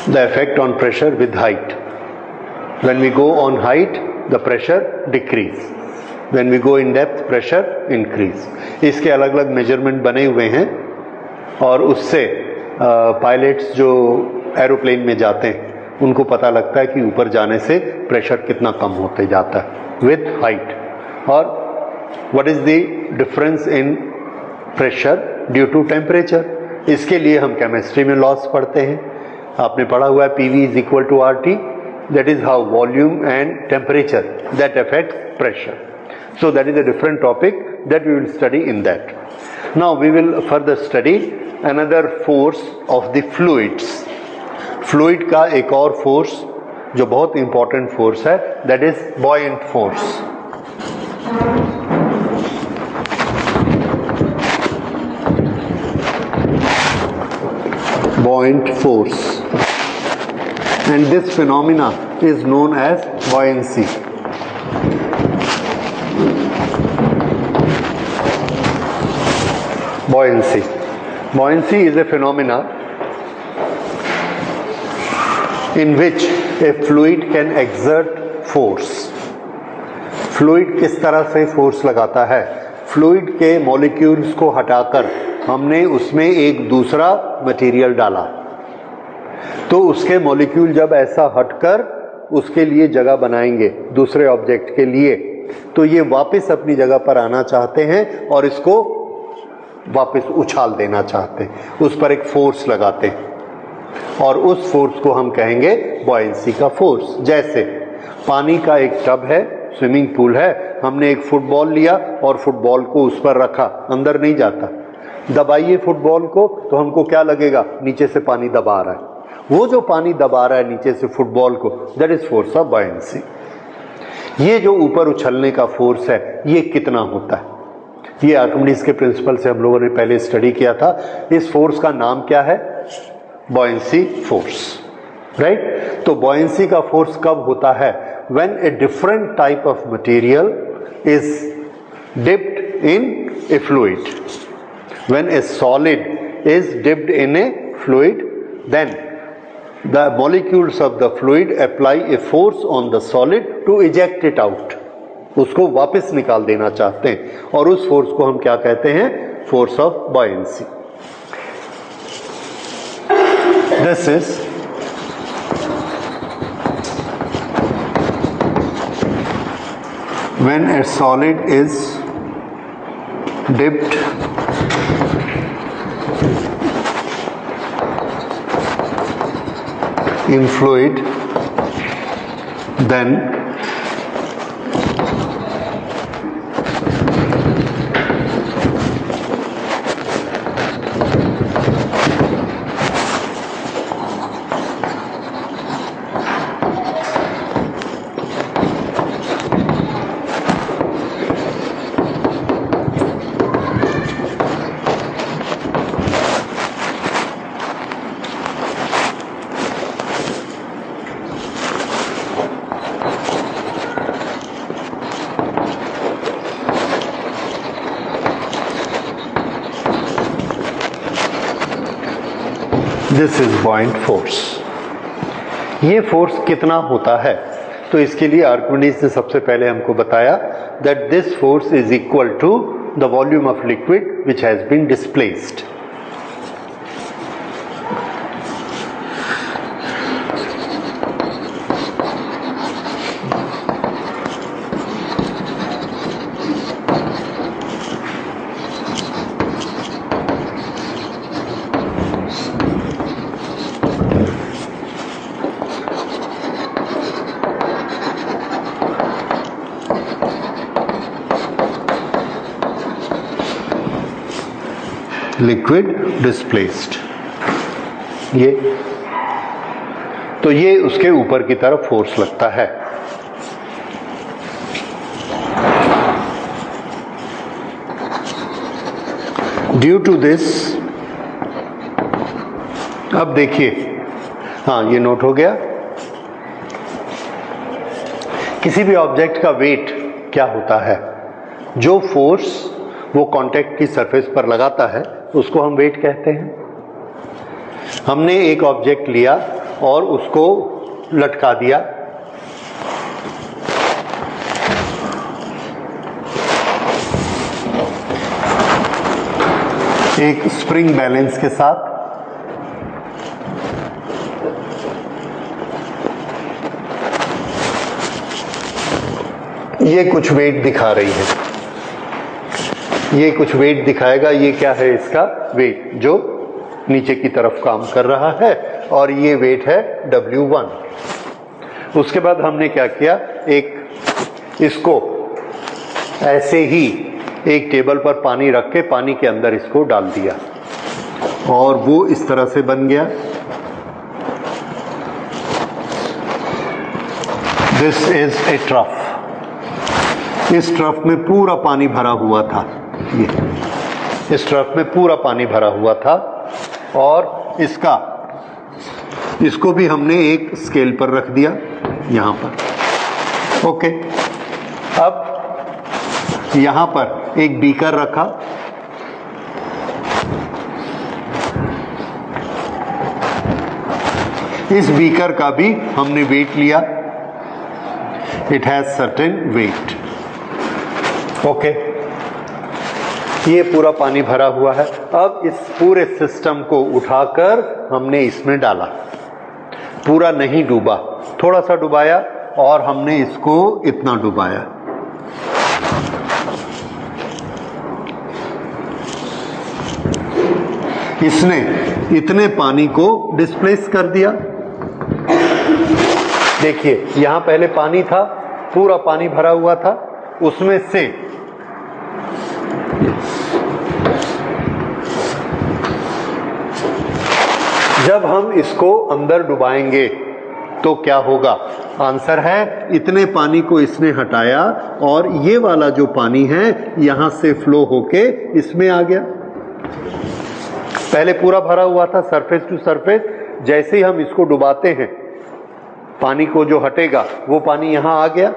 the effect on pressure with height. When we go on height, the pressure decrease. When we go in depth, pressure increase. इसके अलग अलग measurement बने हुए हैं और उससे पायलट्स जो एरोप्लेन में जाते हैं उनको पता लगता है कि ऊपर जाने से प्रेशर कितना कम होते जाता है विथ हाइट. और what is the difference in pressure due to temperature. इसके लिए हम केमिस्ट्री में लॉस पढ़ते हैं. आपने पढ़ा हुआ है PV is equal to RT. That is how volume and temperature that affect pressure. So that is a different topic that we will study in that. Now we will further study another force of the fluids. Fluid का एक और force जो बहुत important force है, that is buoyant force. Buoyant force. And this phenomena is known as buoyancy. Buoyancy. Buoyancy is a phenomena in which a fluid can exert force. Fluid किस तरह से force लगाता है? Fluid के molecules को हटाकर हमने उसमें एक दूसरा material डाला, तो उसके molecule जब ऐसा हटकर उसके लिए जगह बनाएंगे दूसरे object के लिए, तो ये वापस अपनी जगह पर आना चाहते हैं और इसको वापस उछाल देना चाहते हैं, उस पर एक फोर्स लगाते हैं और उस फोर्स को हम कहेंगे बॉयंसी का फोर्स. जैसे पानी का एक टब है, स्विमिंग पूल है, हमने एक फुटबॉल लिया और फुटबॉल को उस पर रखा, अंदर नहीं जाता. दबाइए फुटबॉल को तो हमको क्या लगेगा, नीचे से पानी दबा रहा है. वो जो पानी दबा रहा है नीचे से फुटबॉल को, that is force of buoyancy. ये जो ऊपर उछलने का फोर्स है, ये कितना होता है, ये आर्किमिडीज के प्रिंसिपल से हम लोगों ने पहले स्टडी किया था. इस फोर्स का नाम क्या है, बॉयंसी फोर्स, राइट. तो बॉयंसी का फोर्स कब होता है, when a different type of material is dipped in a fluid. When a solid is dipped in a fluid, then the molecules of the fluid apply a force on the solid to eject it out. उसको वापस निकाल देना चाहते हैं और उस force को हम क्या कहते हैं, force of buoyancy. This is when a solid is dipped in fluid, then this is buoyant force. ये फोर्स कितना होता है, तो इसके लिए आर्किमिडीज ने सबसे पहले हमको बताया that this force is equal to the volume of liquid which has been displaced. Liquid displaced, ये तो ये उसके ऊपर की तरफ फोर्स लगता है. ड्यू टू दिस, अब देखिए, हाँ ये नोट हो गया. किसी भी ऑब्जेक्ट का वेट क्या होता है, जो फोर्स वो कांटेक्ट की सरफेस पर लगाता है उसको हम वेट कहते हैं. हमने एक ऑब्जेक्ट लिया और उसको लटका दिया। एक स्प्रिंग बैलेंस के साथ। ये कुछ वेट दिखा रही है, ये कुछ वेट दिखाएगा। ये क्या है? इसका वेट जो नीचे की तरफ काम कर रहा है, और ये वेट है W1। उसके बाद हमने क्या किया, एक इसको ऐसे ही एक टेबल पर पानी रख के पानी के अंदर इसको डाल दिया, और वो इस तरह से बन गया। This is a trough. इस ट्रफ में पूरा पानी भरा हुआ था। ये इस ट्रफ में पूरा पानी भरा हुआ था, और इसको भी हमने एक स्केल पर रख दिया यहां पर। ओके, अब यहां पर एक बीकर रखा, इस बीकर का भी हमने वेट लिया। It has certain weight. Okay, ये पूरा पानी भरा हुआ है। अब इस पूरे सिस्टम को उठाकर हमने इसमें डाला, पूरा नहीं डूबा, थोड़ा सा डुबाया, और हमने इसको इतना डुबाया। इसने इतने पानी को डिस्प्लेस कर दिया। देखिए, यहां पहले पानी था, पूरा पानी भरा हुआ था, उसमें से जब हम इसको अंदर डुबाएंगे तो क्या होगा? आंसर है, इतने पानी को इसने हटाया, और ये वाला जो पानी है यहां से फ्लो होके इसमें आ गया। पहले पूरा भरा हुआ था सरफेस टू सरफेस। जैसे ही हम इसको डुबाते हैं, पानी को जो हटेगा वो पानी यहां आ गया,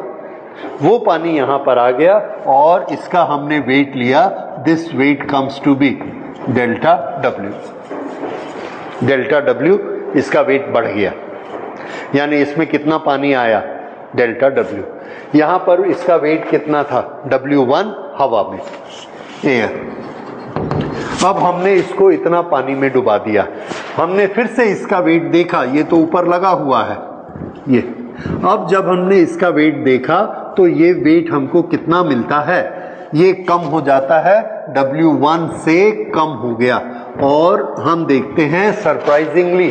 वो पानी यहां पर आ गया, और इसका हमने वेट लिया। This weight comes to be delta W। Delta W, इसका वेट बढ़ गया, यानी इसमें कितना पानी आया? Delta W। यहां पर इसका वेट कितना था? W1 हवा में, एयर। अब हमने इसको इतना पानी में डुबा दिया, हमने फिर से इसका वेट देखा, ये तो ऊपर लगा हुआ है ये। अब जब हमने इसका वेट देखा तो ये वेट हमको कितना मिलता है? ये कम हो जाता है, W1 से कम हो गया, और हम देखते हैं सरप्राइजिंगली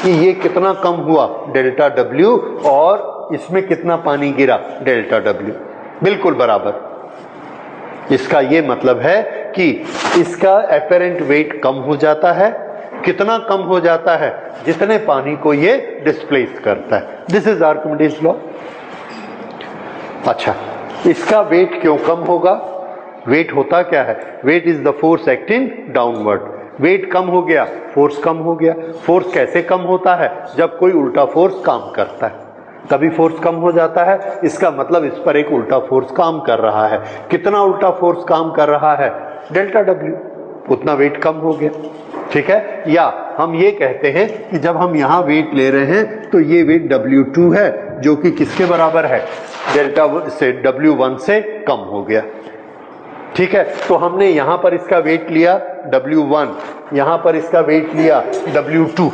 कि ये कितना कम हुआ? डेल्टा W, और इसमें कितना पानी गिरा? डेल्टा W, बिल्कुल बराबर। इसका ये मतलब है कि इसका एपेरेंट वेट कम हो जाता है। कितना कम हो जाता है? जितने पानी को ये डिस्प्लेस करता है। This is Archimedes law. अच्छा, इसका वेट क्यों कम होगा? वेट होता क्या है? Weight is the force acting downward. Weight कम हो गया, फोर्स कम हो गया। फोर्स कैसे कम होता है? जब कोई उल्टा फोर्स काम करता है तभी फोर्स कम हो जाता है। इसका मतलब इस पर एक उल्टा फोर्स काम कर रहा है। कितना उल्टा फोर्स काम कर रहा है? डेल्टा W, उतना वेट कम हो गया। ठीक है, या हम ये कहते हैं कि जब हम यहां वेट ले रहे हैं तो ये वेट W2 है, जो कि किसके बराबर है? डेल्टा से W1 से कम हो गया। ठीक है, तो हमने यहां पर इसका वेट लिया W1, यहां पर इसका वेट लिया W2,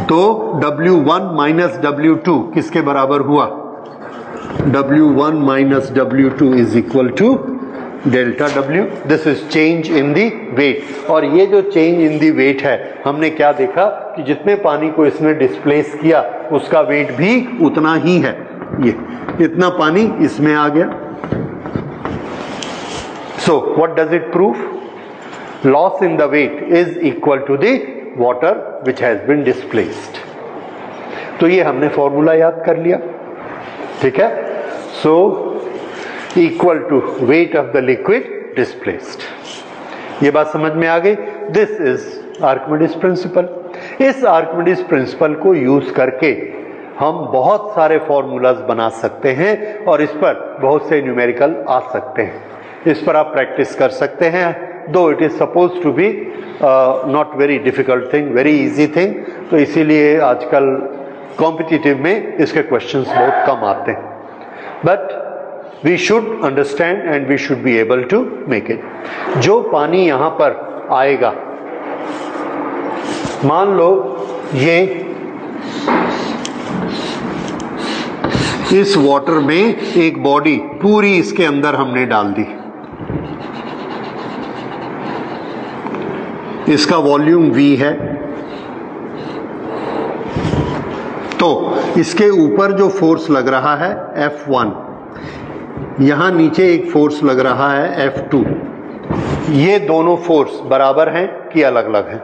तो W1 माइनस W2 किसके बराबर हुआ? W1 minus W2 is equal to delta W। This is change in the weight. और ये जो चेंज इन दी वेट है, हमने क्या देखा कि जितने पानी को इसने डिस्प्लेस किया उसका वेट भी उतना ही है। ये इतना पानी इसमें आ गया। So what does it prove? Loss in the weight is equal to the water which has been displaced. तो ये हमने फॉर्मूला याद कर लिया। ठीक है, so equal to weight of the liquid displaced। ये बात समझ में आ गई। This is Archimedes principle। इस आर्किमिडीज प्रिंसिपल को यूज करके हम बहुत सारे फॉर्मूलाज बना सकते हैं, और इस पर बहुत से न्यूमेरिकल आ सकते हैं। इस पर आप प्रैक्टिस कर सकते हैं। Though it is suppose to be not very difficult thing, very easy thing, तो इसीलिए आजकल कॉम्पिटिटिव में इसके क्वेश्चंस बहुत कम आते हैं, but we should understand and we should be able to make it. जो पानी यहाँ पर आएगा, मान लो ये इस वाटर में एक बॉडी पूरी इसके अंदर हमने डाल दी, इसका वॉल्यूम V है, तो इसके ऊपर जो फोर्स लग रहा है F1, यहां नीचे एक फोर्स लग रहा है F2, ये दोनों फोर्स बराबर हैं कि अलग अलग हैं?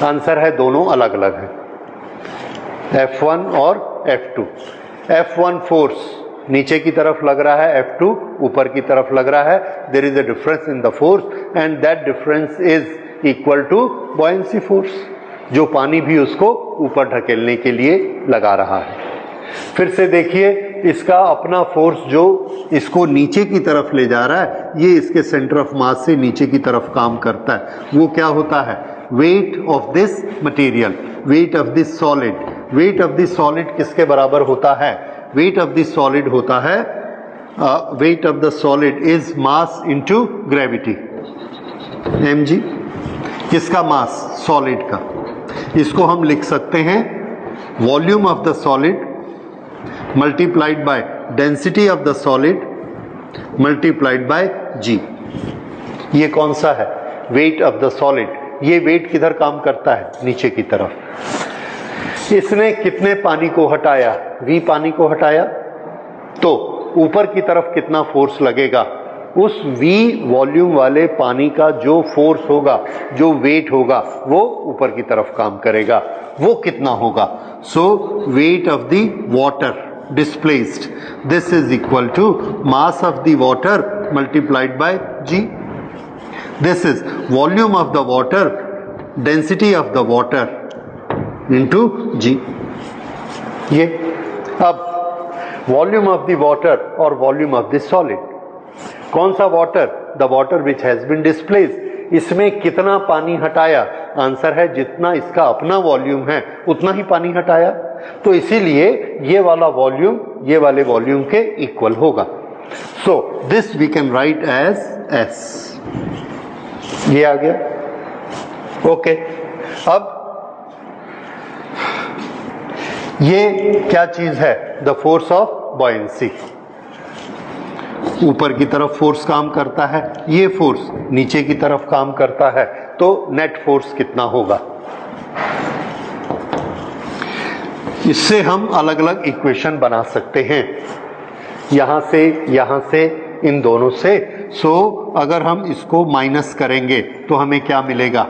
आंसर है दोनों अलग अलग हैं, F1 और F2। F1 फोर्स नीचे की तरफ लग रहा है, F2 ऊपर की तरफ लग रहा है, there is a difference in the force and that difference is equal to buoyancy force, जो पानी भी उसको ऊपर ढकेलने के लिए लगा रहा है। फिर से देखिए, इसका अपना फोर्स जो इसको नीचे की तरफ ले जा रहा है, ये इसके सेंटर ऑफ मास से नीचे की तरफ काम करता है, वो क्या होता है? Weight of this material, weight of this solid. Weight of this solid किसके बराबर होता है? वेट ऑफ दिस सॉलिड होता है, wait of the solid is mass into gravity, mg। किसका मास? सॉलिड का। इसको हम लिख सकते हैं volume of the solid multiplied by density of the solid multiplied by g। ये कौन सा है? Wait of the solid. ये वेट किधर काम करता है? नीचे की तरफ। इसने कितने पानी को हटाया? v पानी को हटाया, तो ऊपर की तरफ कितना फोर्स लगेगा? उस v वॉल्यूम वाले पानी का जो फोर्स होगा, जो वेट होगा, वो ऊपर की तरफ काम करेगा। वो कितना होगा? So weight of the water displaced, this is equal to mass of the water multiplied by g. This is volume of the water, density of the water into g। ये अब volume of the water और volume of the solid, कौन सा water? The water which has been displaced। इसमें कितना पानी हटाया? Answer है जितना इसका अपना वॉल्यूम है उतना ही पानी हटाया, तो इसीलिए ये वाला वॉल्यूम ये वाले वॉल्यूम के इक्वल होगा। So this we can write as S। ये आ गया, ओके। अब ये क्या चीज है? The force of buoyancy. ऊपर की तरफ फोर्स काम करता है, ये फोर्स नीचे की तरफ काम करता है, तो नेट फोर्स कितना होगा? इससे हम अलग अलग इक्वेशन बना सकते हैं, यहां से इन दोनों से। सो अगर हम इसको माइनस करेंगे तो हमें क्या मिलेगा?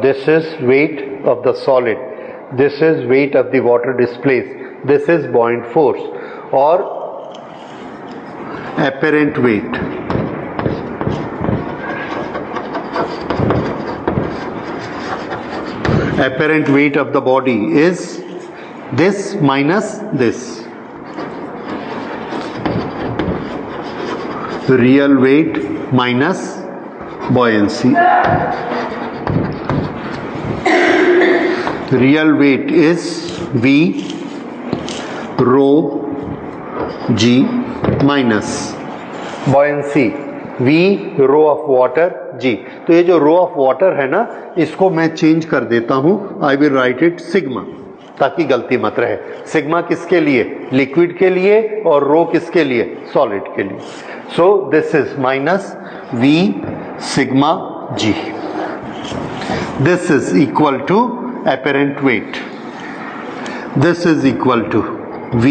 This is wait of the solid, this is wait of the water displace, this is बॉइंट force और apparent weight। Apparent weight of the body is this minus this, real weight minus buoyancy। Real weight is V rho g minus buoyancy V rho of water G। तो ये जो रो of water है ना, इसको मैं change कर देता हूं, I will write it sigma, ताकि गलती मत रहे। सिग्मा किसके लिए? लिक्विड के लिए, और रो किसके लिए? सॉलिड के लिए। So this is minus V sigma G। This is equal to apparent weight, this is equal to V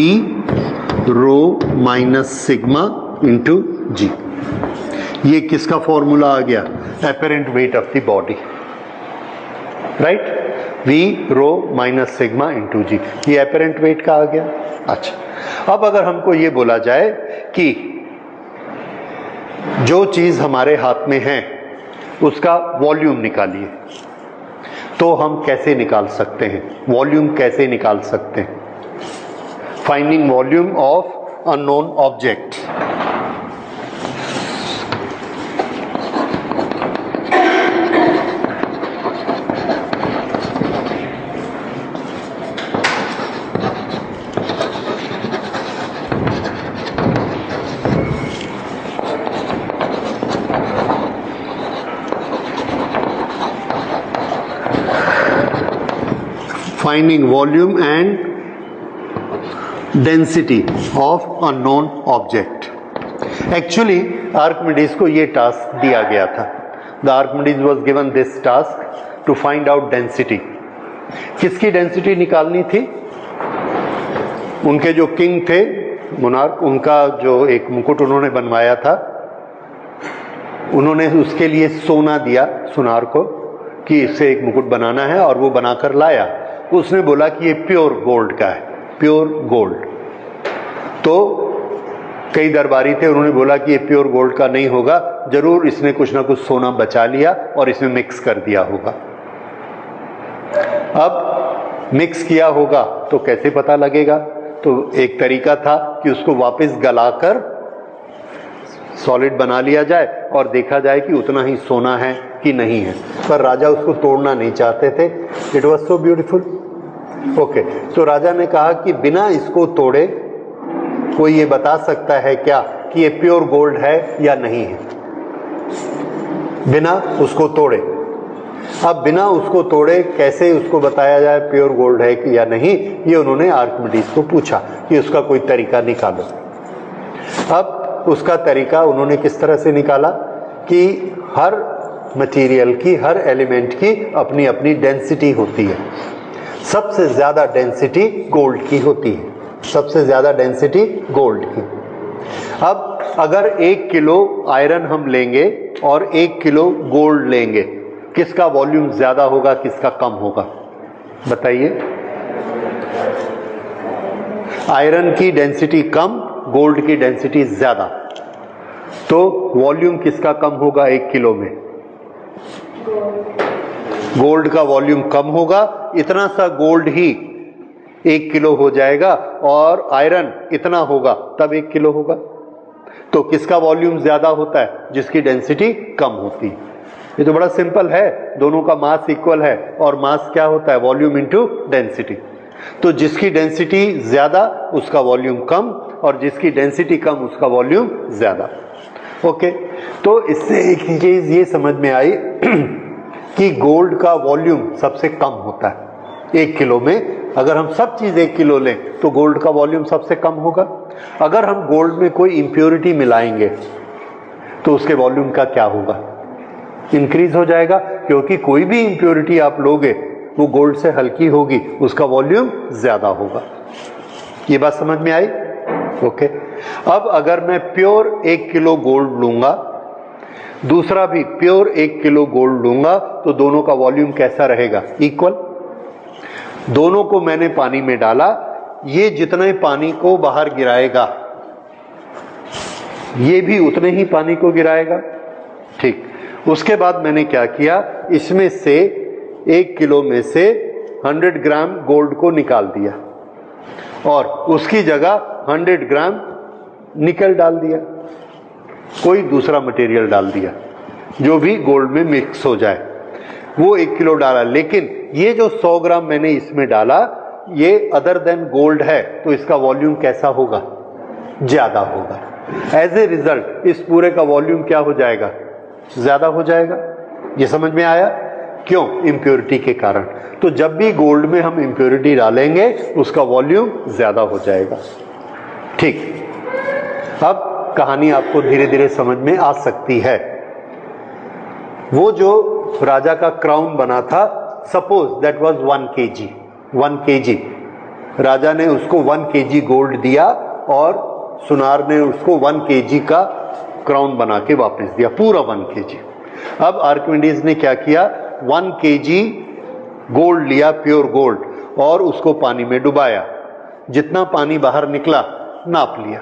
rho minus sigma into G. ये किसका फॉर्मूला आ गया? Apparent weight of the body, right? V rho minus sigma into G, ये apparent wait का आ गया। अच्छा, अब अगर हमको ये बोला जाए कि जो चीज हमारे हाथ में है उसका वॉल्यूम निकालिए, तो हम कैसे निकाल सकते हैं? वॉल्यूम कैसे निकाल सकते हैं? Finding volume of unknown object। Finding volume and density of unknown object. Actually Archimedes को ये टास्क दिया गया था। The Archimedes was given this task to find out density. किसकी डेंसिटी निकालनी थी? उनके जो किंग थे, मोनार्क, उनका जो एक मुकुट उन्होंने बनवाया था, उन्होंने उसके लिए सोना दिया सुनार को कि इससे एक मुकुट बनाना है, और वो बनाकर लाया। उसने बोला कि ये प्योर गोल्ड का है, प्योर गोल्ड। तो कई दरबारी थे, उन्होंने बोला कि ये प्योर गोल्ड का नहीं होगा, जरूर इसने कुछ ना कुछ सोना बचा लिया और इसमें मिक्स कर दिया होगा। अब मिक्स किया होगा तो कैसे पता लगेगा? तो एक तरीका था कि उसको वापस गलाकर सॉलिड बना लिया जाए और देखा जाए कि उतना ही सोना है कि नहीं है। पर राजा उसको तोड़ना नहीं चाहते थे। It was so beautiful. Okay, तो राजा ने कहा कि बिना इसको तोड़े कोई ये बता सकता है क्या कि ये प्योर गोल्ड है या नहीं है? बिना उसको तोड़े। अब बिना उसको तोड़े कैसे उसको बताया जाए प्योर गोल्ड है कि या नहीं? ये उन्होंने आर्किमिडीज को पूछा कि उसका कोई तरीका निकालो। अब उसका तरीका उन्होंने किस तरह से निकाला कि हर मटेरियल की, हर एलिमेंट की अपनी अपनी डेंसिटी होती है। सबसे ज्यादा डेंसिटी गोल्ड की होती है, सबसे ज्यादा डेंसिटी गोल्ड की। अब अगर 1 किलो आयरन हम लेंगे और 1 किलो गोल्ड लेंगे, किसका वॉल्यूम ज्यादा होगा, किसका कम होगा? बताइए। आयरन की डेंसिटी कम, गोल्ड की डेंसिटी ज्यादा। तो वॉल्यूम किसका कम होगा 1 किलो में? गोल्ड का वॉल्यूम कम होगा। इतना सा गोल्ड ही 1 किलो हो जाएगा और आयरन इतना होगा तब 1 किलो होगा। तो किसका वॉल्यूम ज्यादा होता है? जिसकी डेंसिटी कम होती है। ये तो बड़ा सिंपल है, दोनों का मास इक्वल है और मास क्या होता है? Volume into density. तो जिसकी डेंसिटी ज्यादा उसका वॉल्यूम कम और जिसकी डेंसिटी कम उसका वॉल्यूम ज्यादा। ओके, तो इससे एक चीज ये समझ में आई कि गोल्ड का वॉल्यूम सबसे कम होता है 1 किलो में। अगर हम सब चीज 1 किलो लें तो गोल्ड का वॉल्यूम सबसे कम होगा। अगर हम गोल्ड में कोई इंप्योरिटी मिलाएंगे तो उसके वॉल्यूम का क्या होगा? इंक्रीज हो जाएगा, क्योंकि कोई भी इंप्योरिटी आप लोगे वो गोल्ड से हल्की होगी, उसका वॉल्यूम ज्यादा होगा। ये बात समझ में आई? ओके। अब अगर मैं प्योर 1 किलो गोल्ड लूंगा, दूसरा भी प्योर 1 किलो गोल्ड लूंगा, तो दोनों का वॉल्यूम कैसा रहेगा? इक्वल। दोनों को मैंने पानी में डाला, ये जितने पानी को बाहर गिराएगा ये भी उतने ही पानी को गिराएगा। ठीक। उसके बाद मैंने क्या किया, इसमें से 1 किलो में से 100 ग्राम गोल्ड को निकाल दिया और उसकी जगह 100 ग्राम निकल डाल दिया, कोई दूसरा मटेरियल डाल दिया जो भी गोल्ड में मिक्स हो जाए। वो 1 किलो डाला, लेकिन ये जो 100 ग्राम मैंने इसमें डाला ये अदर देन गोल्ड है, तो इसका वॉल्यूम कैसा होगा? ज्यादा होगा। एज ए रिजल्ट इस पूरे का वॉल्यूम क्या हो जाएगा? ज्यादा हो जाएगा। ये समझ में आया? क्यों? इंप्योरिटी के कारण। तो जब भी गोल्ड में हम इंप्योरिटी डालेंगे उसका वॉल्यूम ज्यादा हो जाएगा। ठीक। अब कहानी आपको धीरे धीरे समझ में आ सकती है। वो जो राजा का क्राउन बना था, suppose that was 1 kg, 1 kg। राजा ने उसको 1 kg गोल्ड दिया और सुनार ने उसको 1 kg का क्राउन बना के वापस दिया, पूरा 1 kg। अब आर्किमिडीज ने क्या किया, 1 kg गोल्ड लिया, प्योर गोल्ड, और उसको पानी में डुबाया। जितना पानी बाहर निकला नाप लिया।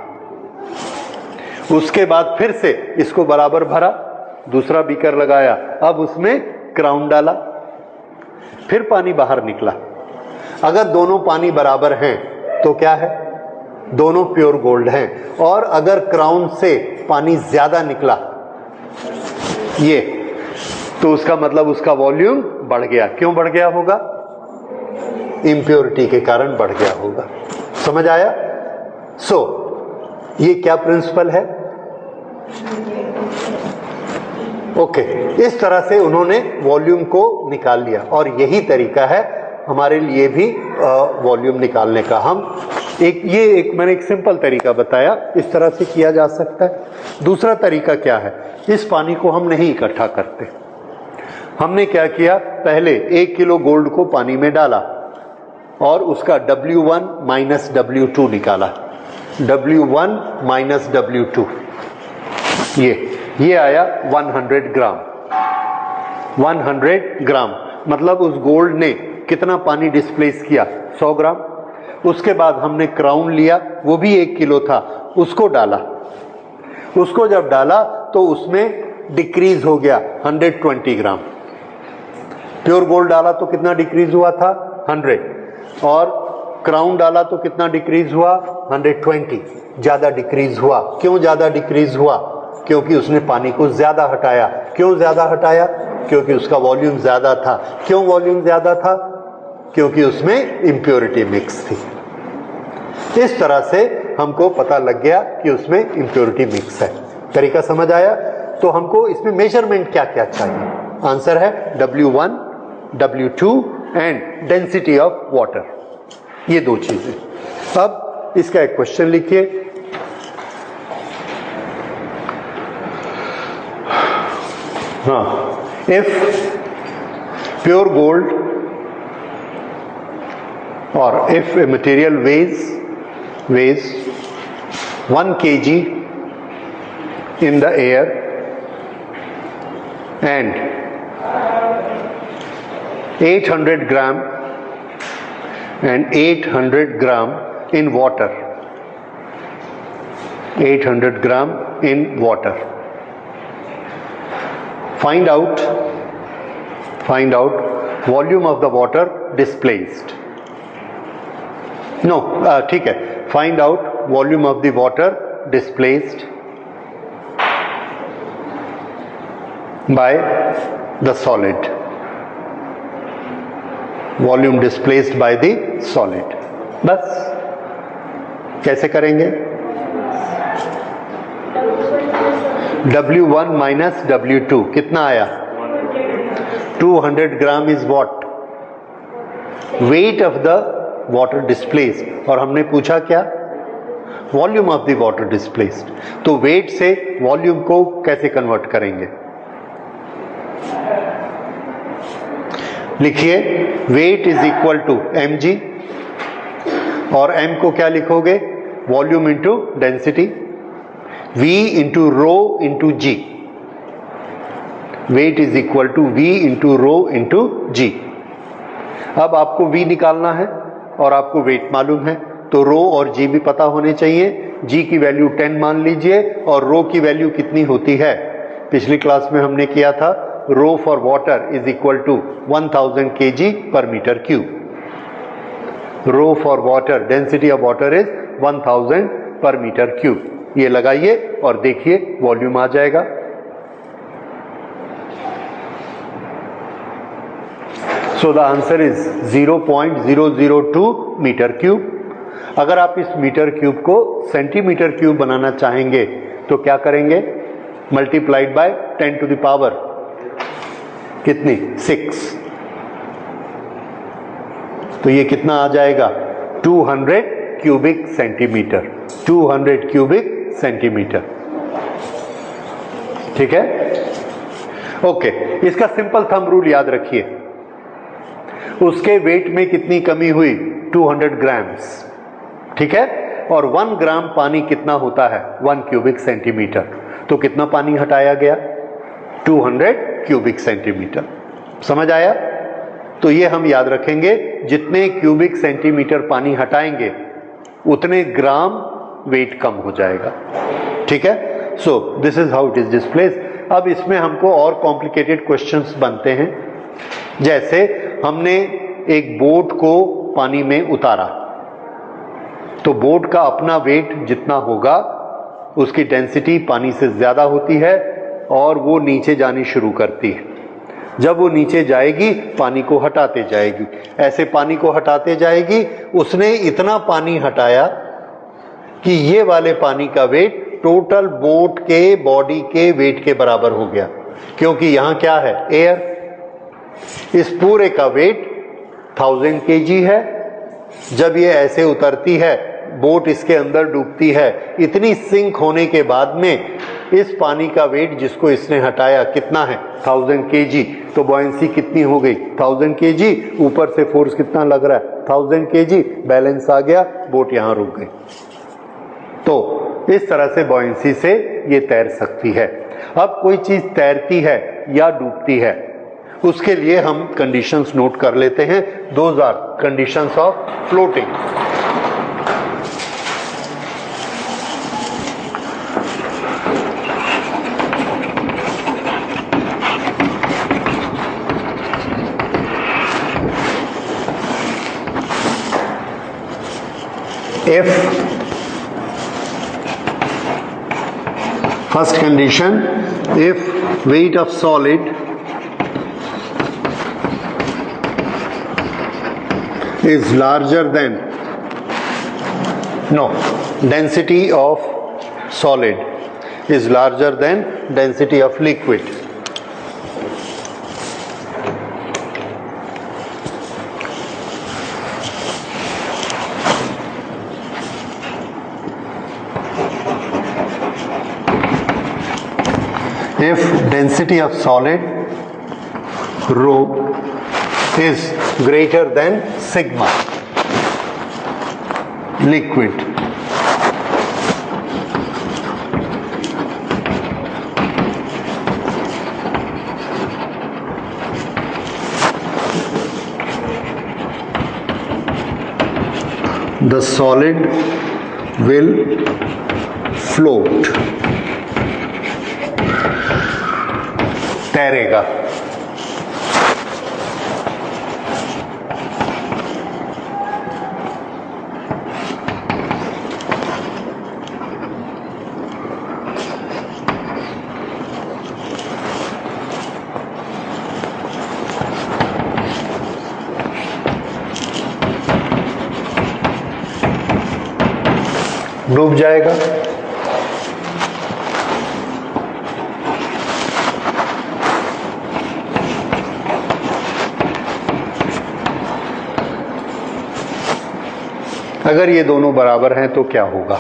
उसके बाद फिर से इसको बराबर भरा, दूसरा बीकर लगाया, अब उसमें क्राउन डाला, फिर पानी बाहर निकला। अगर दोनों पानी बराबर हैं तो क्या है? दोनों प्योर गोल्ड हैं। और अगर क्राउन से पानी ज्यादा निकला ये, तो उसका मतलब उसका वॉल्यूम बढ़ गया। क्यों बढ़ गया होगा? इंप्योरिटी के कारण बढ़ गया होगा। समझ आया? ये क्या प्रिंसिपल है? ओके, इस तरह से उन्होंने वॉल्यूम को निकाल लिया और यही तरीका है हमारे लिए भी वॉल्यूम निकालने का। हम मैंने एक सिंपल तरीका बताया, इस तरह से किया जा सकता है। दूसरा तरीका क्या है, इस पानी को हम नहीं इकट्ठा करते। हमने क्या किया, पहले 1 किलो गोल्ड को पानी में डाला और उसका W1 माइनस W2 निकाला। W1 माइनस W2 ये आया 100 ग्राम। 100 ग्राम मतलब उस गोल्ड ने कितना पानी डिस्प्लेस किया, 100 ग्राम। उसके बाद हमने क्राउन लिया, वो भी 1 किलो था, उसको डाला। उसको जब डाला तो उसमें डिक्रीज हो गया 120 ग्राम। प्योर गोल्ड डाला तो कितना डिक्रीज हुआ था, 100, और क्राउन डाला तो कितना डिक्रीज हुआ, 120। ज्यादा डिक्रीज हुआ। क्यों ज्यादा डिक्रीज हुआ, क्योंकि उसने पानी को ज्यादा हटाया। क्यों ज्यादा हटाया, क्योंकि उसका वॉल्यूम ज्यादा था। क्यों वॉल्यूम ज्यादा था, क्योंकि उसमें इंप्योरिटी मिक्स थी। इस तरह से हमको पता लग गया कि उसमें इंप्योरिटी मिक्स है। तरीका समझ आया। तो हमको इसमें मेजरमेंट क्या क्या चाहिए, आंसर है W1, W2 and density of water, ये 2 चीजें। अब इसका एक क्वेश्चन लिखिए। हाँ, if pure gold or if a material weighs 1 kg in the air and 800 gram and 800 gram in water, 800 gram in water, find out volume of the water displaced. No, ठीक है, find out volume of the water displaced by the solid. Volume displaced by the solid. बस कैसे करेंगे, W1 minus W2 कितना आया, 200 gram is what, weight of the water displaced. और हमने पूछा क्या, volume of the water displaced. तो वेट से वॉल्यूम को कैसे कन्वर्ट करेंगे, लिखिए weight is equal to mg, और m को क्या लिखोगे, volume into density, v into rho into G. Weight is equal to v into rho into G. अब आपको v निकालना है और आपको वेट मालूम है, तो रो और जी भी पता होने चाहिए। जी की वैल्यू 10 मान लीजिए और रो की वैल्यू कितनी होती है, पिछली क्लास में हमने किया था, rho for water is equal to 1000 kg per metre cube. Rho for water, density of water is 1000 per metre cube. ये लगाइए और देखिए वॉल्यूम आ जाएगा। So the answer is 0.002 metre cube. अगर आप इस मीटर क्यूब को सेंटीमीटर क्यूब बनाना चाहेंगे तो क्या करेंगे, multiplied by 10 to the power कितनी, 6। तो ये कितना आ जाएगा, 200 क्यूबिक सेंटीमीटर, 200 क्यूबिक सेंटीमीटर। ठीक है, ओके। इसका सिंपल थंब रूल याद रखिए, उसके वेट में कितनी कमी हुई, 200 ग्राम्स। ठीक है, और 1 ग्राम पानी कितना होता है, 1 क्यूबिक सेंटीमीटर। तो कितना पानी हटाया गया, 200 क्यूबिक सेंटीमीटर। समझ आया। तो ये हम याद रखेंगे, जितने क्यूबिक सेंटीमीटर पानी हटाएंगे उतने ग्राम वेट कम हो जाएगा। ठीक है, सो this is how it is displaced. अब इसमें हमको और कॉम्प्लिकेटेड क्वेश्चंस बनते हैं, जैसे हमने एक बोट को पानी में उतारा, तो बोट का अपना वेट जितना होगा उसकी डेंसिटी पानी से ज्यादा होती है और वो नीचे जानी शुरू करती है। जब वो नीचे जाएगी पानी को हटाते जाएगी, ऐसे पानी को हटाते जाएगी। उसने इतना पानी हटाया कि ये वाले पानी का वेट टोटल बोट के बॉडी के वेट के बराबर हो गया, क्योंकि यहां क्या है, एयर। इस पूरे का वेट 1000 kg है। जब ये ऐसे उतरती है, बोट इसके अंदर डूबती है, इतनी सिंक होने के बाद में इस पानी का वेट जिसको इसने हटाया कितना है 1000 kg, तो बॉयंसी कितनी हो गई 1000 kg, ऊपर से फोर्स कितना लग रहा है 1000 kg, बैलेंस आ गया, बोट यहां रुक गई। तो इस तरह से बॉयंसी से ये तैर सकती है। अब कोई चीज तैरती है या डूबती है, उसके लिए हम कंडीशंस नोट कर लेते हैं। Those are conditions of floating. If first condition, if weight of solid is larger than density of solid is larger than density of liquid, if density of solid rho is greater than sigma liquid, the solid will float, तैरेगा। डूब जाएगा। अगर ये दोनों बराबर हैं तो क्या होगा?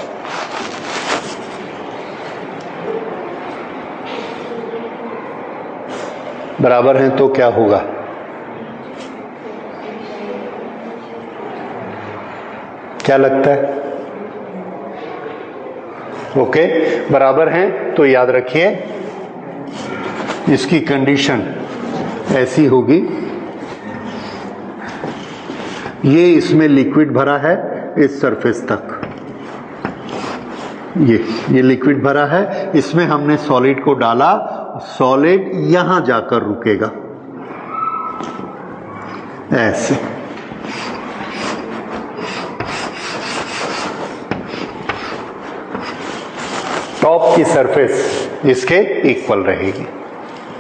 बराबर हैं तो क्या होगा? क्या लगता है? ओके, बराबर हैं तो याद रखिए इसकी कंडीशन ऐसी होगी, ये इसमें लिक्विड भरा है इस सरफेस तक, ये लिक्विड भरा है, इसमें हमने सॉलिड को डाला, सॉलिड यहां जाकर रुकेगा ऐसे। टॉप की सरफेस इसके इक्वल रहेगी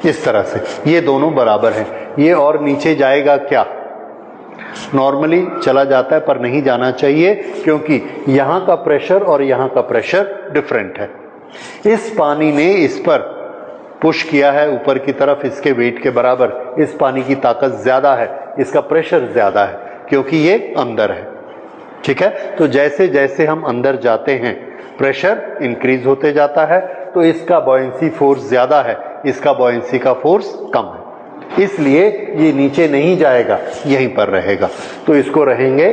इस तरह से, ये दोनों बराबर हैं। ये और नीचे जाएगा क्या? नॉर्मली चला जाता है पर नहीं जाना चाहिए, क्योंकि यहां का प्रेशर और यहां का प्रेशर डिफरेंट है। इस पानी ने इस पर पुश किया है ऊपर की तरफ, इसके वेट के बराबर। इस पानी की ताकत ज्यादा है, इसका प्रेशर ज्यादा है, क्योंकि ये अंदर है। ठीक है, तो जैसे जैसे हम अंदर जाते हैं प्रेशर इंक्रीज होते जाता है, तो इसका बॉयंसी फोर्स ज्यादा है, इसका बॉयंसी का फोर्स कम है, इसलिए ये नीचे नहीं जाएगा, यहीं पर रहेगा। तो इसको रहेंगे,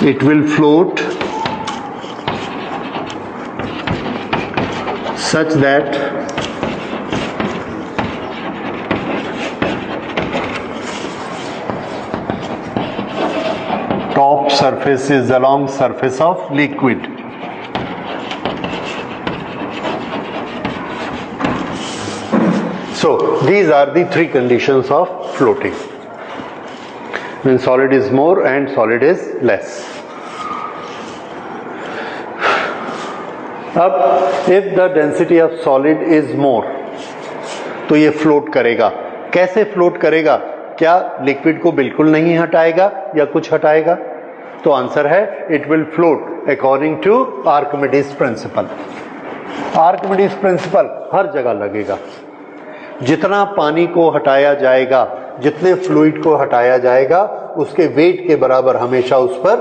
it will float such that top surface is along surface of liquid. So these are the three conditions of floating, when solid is more and solid is less. अब if the density of solid is more, तो ये float करेगा। कैसे float करेगा? क्या liquid को बिल्कुल नहीं हटाएगा या कुछ हटाएगा? तो आंसर है it will float according to Archimedes principle. Archimedes principle हर जगह लगेगा। जितना पानी को हटाया जाएगा, जितने फ्लूइड को हटाया जाएगा, उसके वेट के बराबर हमेशा उस पर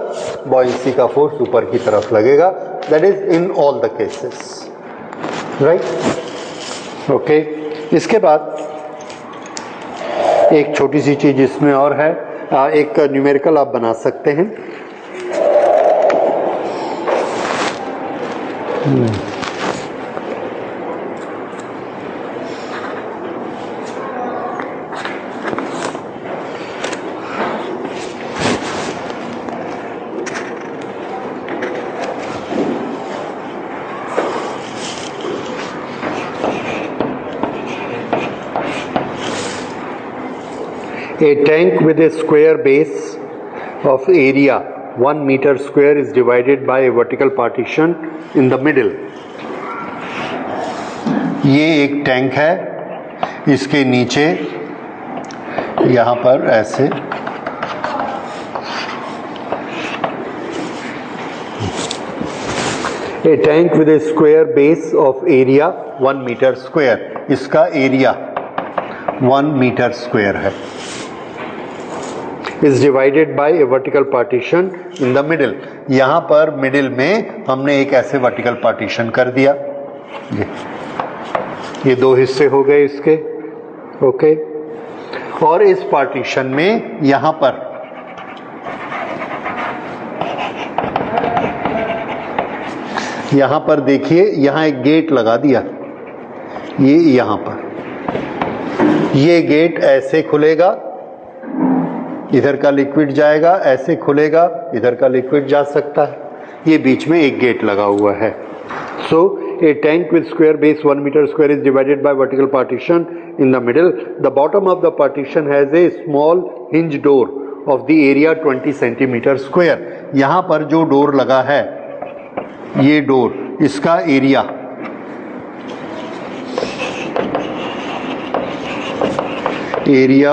बॉयंसी का फोर्स ऊपर की तरफ लगेगा। That is in all the cases, right. Okay, इसके बाद एक छोटी सी चीज इसमें और है, एक न्यूमेरिकल आप बना सकते हैं। A tank with a square base of area 1 meter square is divided by a vertical partition in the middle. ये एक टैंक है, इसके नीचे यहाँ पर ऐसे A tank with a square base of area 1 meter square, इसका एरिया 1 मीटर स्क्वायर है, is divided by a vertical partition in the middle. यहाँ पर मिडिल में हमने एक ऐसे वर्टिकल पार्टीशन कर दिया। ये दो हिस्से हो गए इसके, ओके। और इस पार्टीशन में यहाँ पर देखिए, यहाँ एक गेट लगा दिया, ये यहाँ पर, ये गेट ऐसे खुलेगा, इधर का लिक्विड जाएगा, ऐसे खुलेगा, इधर का लिक्विड जा सकता है, ये बीच में एक गेट लगा हुआ है। So a tank with square base 1 metre square is divided by vertical partition in the middle. The bottom of the partition has a small hinge door of the area 20 centimetre square. यहाँ पर जो door लगा है, ये door, इसका area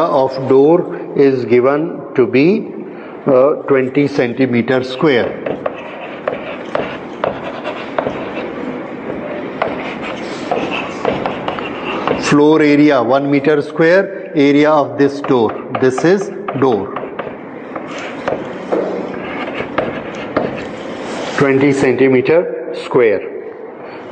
of door is given to be 20 centimeter square. Floor area 1 meter square, area of this door, this is door, 20 centimeter square.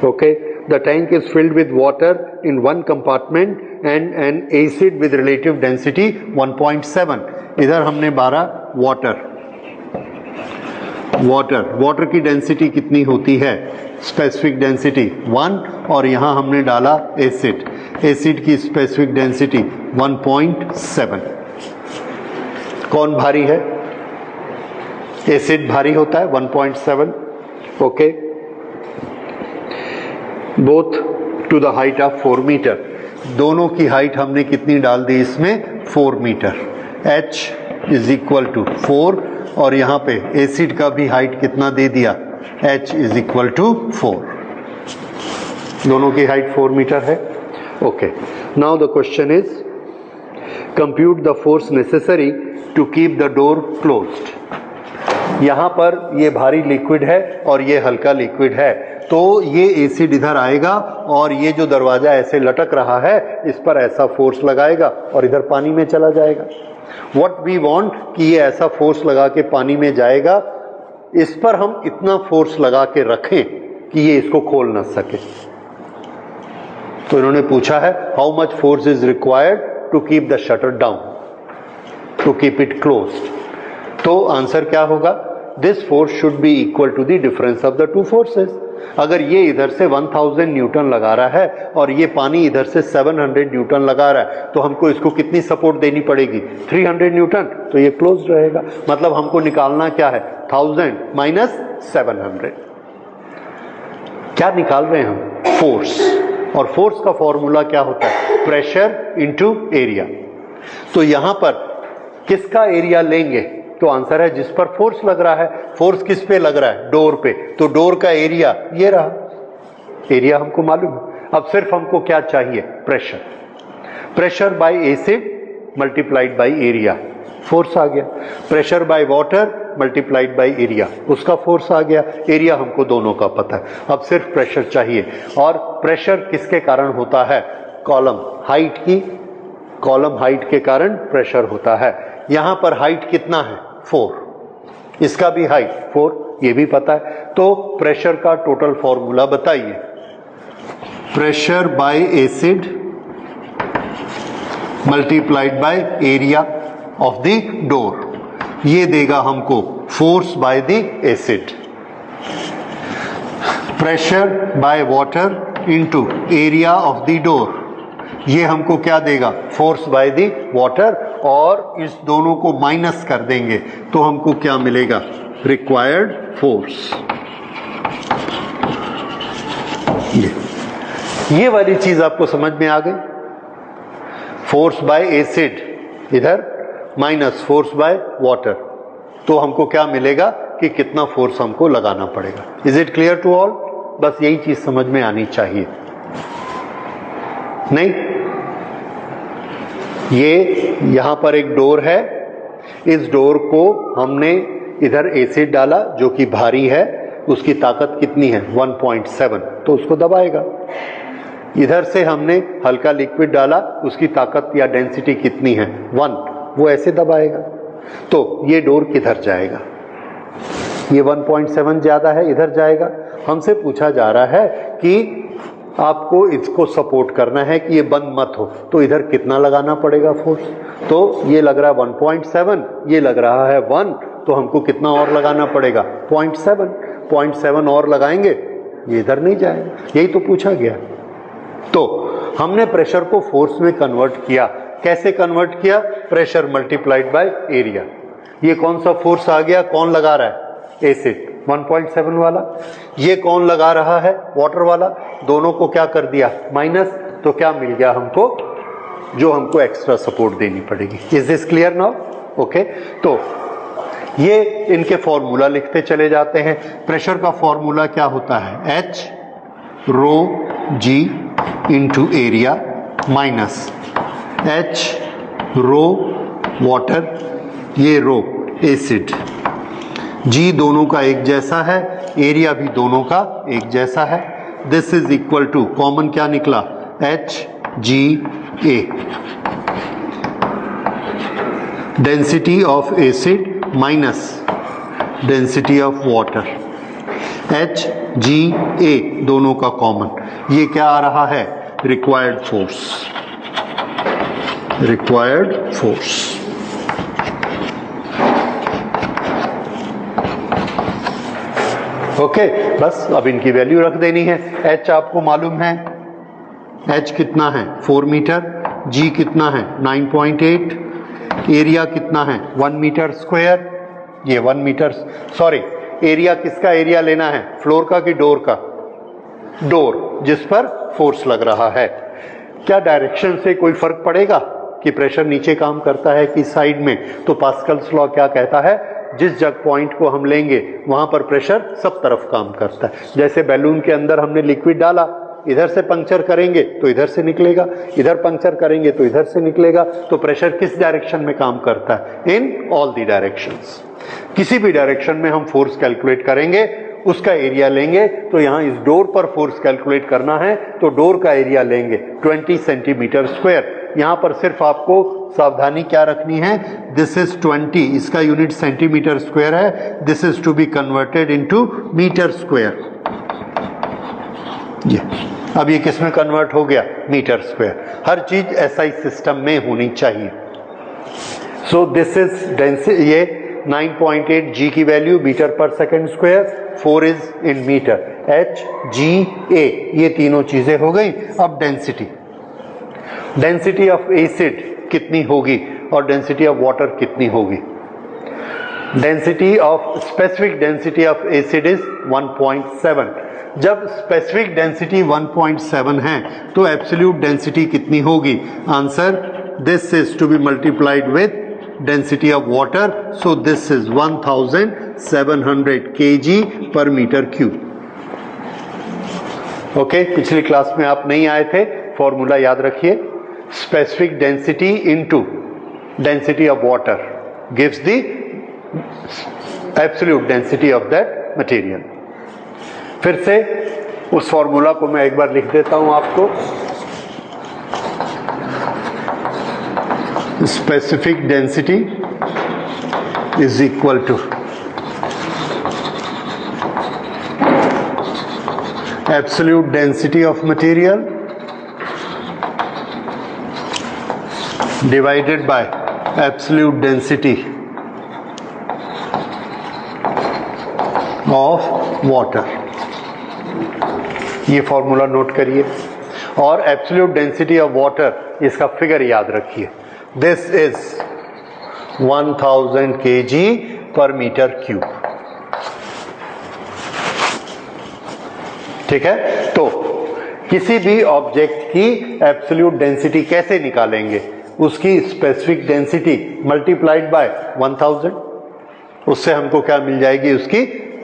Okay, the tank is filled with water in one compartment and an acid with relative density 1.7. इधर हमने 12 water की density कितनी होती है, specific density 1, और यहाँ हमने डाला एसिड की स्पेसिफिक डेंसिटी 1.7। कौन भारी है? एसिड भारी होता है 1.7, okay. Both to the height of 4 metre, दोनों की हाइट हमने कितनी डाल दी इसमें, 4 metre. H is equal to 4, और यहाँ पे एसिड का भी हाइट कितना दे दिया, H इज इक्वल टू 4, दोनों की हाइट 4 मीटर है, okay. Now the question is compute the force necessary to keep the door closed. यहाँ पर ये भारी लिक्विड है और ये हल्का लिक्विड है, तो ये एसिड इधर आएगा और ये जो दरवाजा ऐसे लटक रहा है, इस पर ऐसा फोर्स लगाएगा और इधर पानी में चला जाएगा। व्हाट वी वांट कि ये ऐसा फोर्स लगा के पानी में जाएगा, इस पर हम इतना फोर्स लगा के रखें कि ये इसको खोल ना सके। तो इन्होंने पूछा है how much force is required to keep the shutter down, to keep it closed. तो आंसर क्या होगा, this force should be equal to the difference of the two forces. अगर ये इधर से 1000 न्यूटन लगा रहा है और ये पानी इधर से 700 न्यूटन लगा रहा है, तो हमको इसको कितनी सपोर्ट देनी पड़ेगी, 300 न्यूटन, तो ये क्लोज रहेगा। मतलब हमको निकालना क्या है, 1000 माइनस 700। क्या निकाल रहे हैं हम, फोर्स, और फोर्स का फॉर्मूला क्या होता है, प्रेशर इनटू एरिया। तो यहां पर किसका एरिया लेंगे, तो आंसर है जिस पर फोर्स लग रहा है। फोर्स किस पे लग रहा है, डोर पे, तो डोर का एरिया ये रहा, एरिया हमको मालूम है। अब सिर्फ हमको क्या चाहिए, pressure, pressure by acid multiplied by area, force आ गया। Pressure by water multiplied by area, उसका फोर्स आ गया। एरिया हमको दोनों का पता है, अब सिर्फ प्रेशर चाहिए। और प्रेशर किसके कारण होता है, कॉलम हाइट की, कॉलम हाइट के कारण प्रेशर होता है। यहां पर हाइट कितना है 4, इसका भी हाइट 4, ये भी पता है। तो प्रेशर का टोटल फॉर्मूला बताइए। Pressure by acid multiplied by area of the door, ये देगा हमको force by the acid. Pressure by water into area of the door, ये हमको क्या देगा फोर्स बाय द वाटर, और इस दोनों को माइनस कर देंगे तो हमको क्या मिलेगा रिक्वायर्ड फोर्स। ये वाली चीज आपको समझ में आ गई। फोर्स बाय एसिड इधर माइनस फोर्स बाय वाटर, तो हमको क्या मिलेगा कि कितना फोर्स हमको लगाना पड़ेगा। Is it clear to all? बस यही चीज समझ में आनी चाहिए। नहीं, ये यहां पर एक डोर है, इस डोर को हमने इधर एसिड डाला जो कि भारी है, उसकी ताकत कितनी है 1.7, तो उसको दबाएगा। इधर से हमने हल्का लिक्विड डाला, उसकी ताकत या डेंसिटी कितनी है 1, वो ऐसे दबाएगा। तो ये डोर किधर जाएगा, ये 1.7 ज्यादा है, इधर जाएगा। हमसे पूछा जा रहा है कि आपको इसको सपोर्ट करना है कि ये बंद मत हो, तो इधर कितना लगाना पड़ेगा फोर्स। तो ये लग रहा है 1.7, ये लग रहा है 1, तो हमको कितना और लगाना पड़ेगा 0.7 और लगाएंगे, ये इधर नहीं जाएगा। यही तो पूछा गया। तो हमने प्रेशर को फोर्स में कन्वर्ट किया। कैसे कन्वर्ट किया? Pressure multiplied by area. ये कौन सा फोर्स आ गया, कौन लगा रहा है एसिड 1.7 वाला, ये कौन लगा रहा है वाटर वाला, दोनों को क्या कर दिया माइनस, तो क्या मिल गया हमको, जो हमको एक्स्ट्रा सपोर्ट देनी पड़ेगी। Is this clear now? Okay, तो ये इनके फॉर्मूला लिखते चले जाते हैं। प्रेशर का फॉर्मूला क्या होता है H रो G into area minus H रो वाटर, ये रो एसिड, G दोनों का एक जैसा है, एरिया भी दोनों का एक जैसा है। This is equal to common क्या निकला HGA, density of acid minus density of water, HGA दोनों का कॉमन, ये क्या आ रहा है required force, required force. Okay, बस अब इनकी वैल्यू रख देनी है। H आपको मालूम है, H कितना है 4 मीटर, G कितना है 9.8, एरिया कितना है 1 मीटर स्क्वायर, ये 1 मीटर, सॉरी एरिया किसका एरिया लेना है, फ्लोर का कि डोर का, डोर जिस पर फोर्स लग रहा है। क्या डायरेक्शन से कोई फर्क पड़ेगा कि प्रेशर नीचे काम करता है कि साइड में? तो पास्कल्स लॉ क्या कहता है, जिस जग पॉइंट को हम लेंगे वहां पर प्रेशर सब तरफ काम करता है। जैसे बैलून के अंदर हमने लिक्विड डाला, इधर से पंक्चर करेंगे तो इधर से निकलेगा, इधर पंक्चर करेंगे तो इधर से निकलेगा। तो प्रेशर किस डायरेक्शन में काम करता है, इन ऑल द डायरेक्शंस। किसी भी डायरेक्शन में हम फोर्स कैलकुलेट करेंगे, उसका एरिया लेंगे। तो यहां इस डोर पर फोर्स कैलकुलेट करना है तो डोर का एरिया लेंगे 20 सेंटीमीटर स्क्वायर। यहां पर सिर्फ आपको सावधानी क्या रखनी है, दिस इज 20, इसका यूनिट सेंटीमीटर स्क्वायर है, this is to be converted into metre square. ये अब ये किस में कन्वर्ट हो गया, मीटर स्क्वायर। हर चीज एसआई सिस्टम में होनी चाहिए। सो दिस इज डेंसिटी, ये 9.8 G की value metre per second square, 4 is in metre, HGA, ये तीनों चीजें हो गई। अब डेंसिटी, डेंसिटी ऑफ एसिड कितनी होगी और डेंसिटी ऑफ वाटर कितनी होगी। Density of specific density of acid is 1.7। जब स्पेसिफिक डेंसिटी 1.7 है तो एब्सोल्यूट डेंसिटी कितनी होगी, answer this is to be multiplied with density of water, so this is 1700 kg per metre cube. Okay, पिछली class में आप नहीं आए थे, फॉर्मूला याद रखिए, specific density into density of water gives the absolute density of that material. फिर से उस फॉर्मूला को मैं एक बार लिख देता हूं आपको। specific density is equal to absolute density of material divided by absolute density of water। ये फॉर्मूला नोट करिए और एब्सोल्यूट डेंसिटी ऑफ वाटर इसका फिगर याद रखिए। This is 1000 kg per metre cube. ठीक है, तो किसी भी ऑब्जेक्ट की एब्सोल्यूट डेंसिटी कैसे निकालेंगे? उसकी स्पेसिफिक डेंसिटी मल्टीप्लाइड बाय 1000, उससे हमको क्या मिल जाएगी? उसकी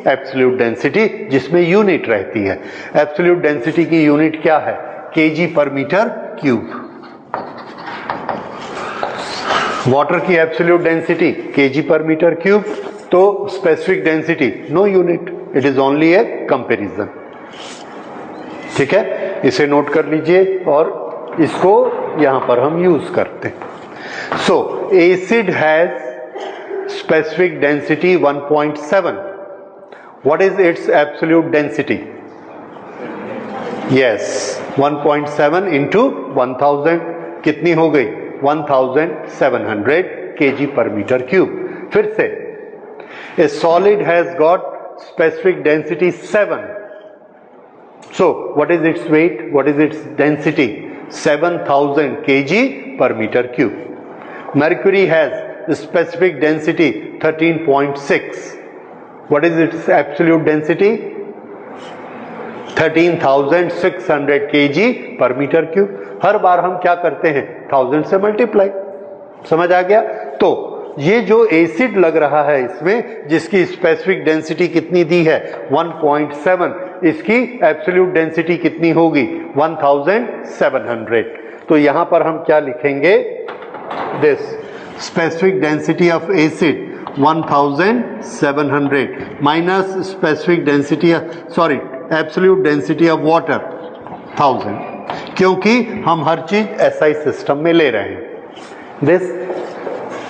एब्सोल्यूट डेंसिटी, जिसमें यूनिट रहती है। एब्सोल्यूट डेंसिटी की यूनिट क्या है? Kg per metre cube. Water की absolute density kg per metre cube, तो specific density no unit, it is only a comparison. ठीक है, इसे नोट कर लीजिए और इसको यहां पर हम यूज करते हैं। सो acid has specific density 1.7। What is its absolute density? Yes, 1.7 into 1000 कितनी हो गई? 1700 kg per meter cube। फिर से a solid has got specific density 7. So what is its weight? What is its density? 7000 kg per meter cube। Mercury has the specific density 13.6. What is its absolute density? 13,600 kg per meter cube। हर बार हम क्या करते हैं? 1000 से multiply. समझ आ गया? तो ये जो एसिड लग रहा है इसमें, जिसकी स्पेसिफिक डेंसिटी कितनी दी है? 1.7, इसकी एब्सोल्यूट डेंसिटी कितनी होगी? 1700। तो यहां पर हम क्या लिखेंगे? This specific density of acid 1700 minus specific density, sorry absolute density of water 1000, क्योंकि हम हर चीज एसआई सिस्टम में ले रहे हैं। This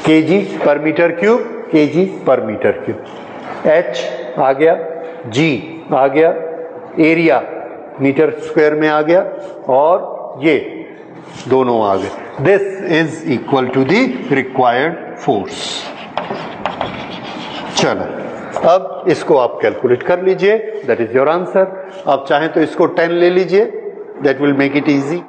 KG per metre cube, KG per metre cube. H आ गया, जी आ गया, एरिया मीटर स्क्वायर में आ गया, और ये दोनों आ गए। This is equal to the required force. चलो, अब इसको आप कैलकुलेट कर लीजिए, दैट इज योर आंसर। आप चाहें तो इसको 10 ले लीजिए, that will make it easy.